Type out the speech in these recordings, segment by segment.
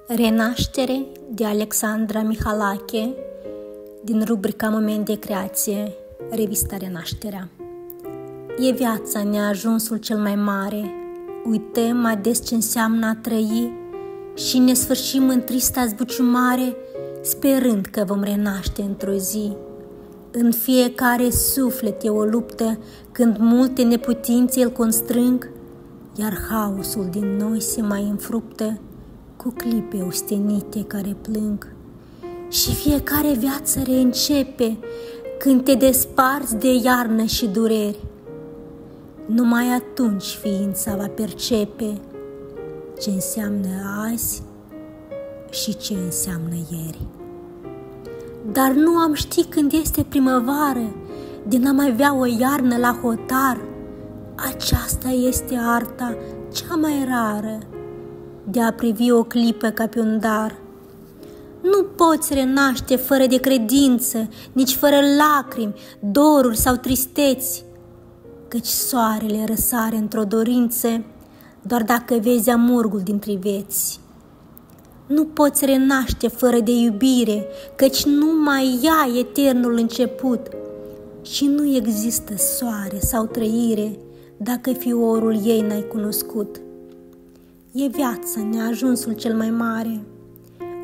Renaștere de Alexandra Mihalache, din rubrica Moment de creație, revista Renașterea. E viața neajunsul cel mai mare, uităm ades ce înseamnă a trăi și ne sfârșim în trista zbuciumare, sperând că vom renaște într-o zi. În fiecare suflet e o luptă, când multe neputințe îl constrâng, iar haosul din noi se mai înfruptă cu clipe ostenite care plâng. Și fiecare viață reîncepe când te desparți de iarnă și dureri. Numai atunci ființa va percepe ce înseamnă azi și ce înseamnă ieri. Dar nu am ști când este primăvară, din a mai avea o iarnă la hotar. Aceasta este arta cea mai rară, de a privi o clipă ca pe un dar. Nu poți renaște fără de credință, nici fără lacrimi, doruri sau tristeți, căci soarele răsare într-o dorință doar dacă vezi amurgul dintre vieți. Nu poți renaște fără de iubire, căci numai ea eternul început, și nu există soare sau trăire dacă fiorul ei n-ai cunoscut. E viața neajunsul cel mai mare,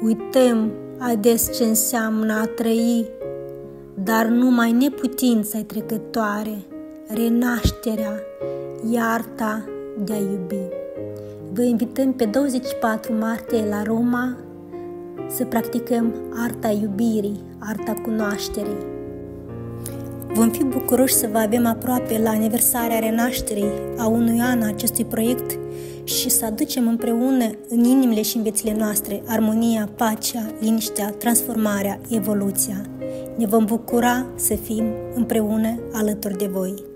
uităm ades ce înseamnă a trăi, dar numai neputința-i trecătoare, renașterea e arta de a iubi. Vă invităm pe 24 martie la Roma să practicăm arta iubirii, arta cunoașterii. Vom fi bucuroși să vă avem aproape la aniversarea renașterii a unui an a acestui proiect și să aducem împreună în inimile și în viețile noastre armonia, pacea, liniștea, transformarea, evoluția. Ne vom bucura să fim împreună alături de voi.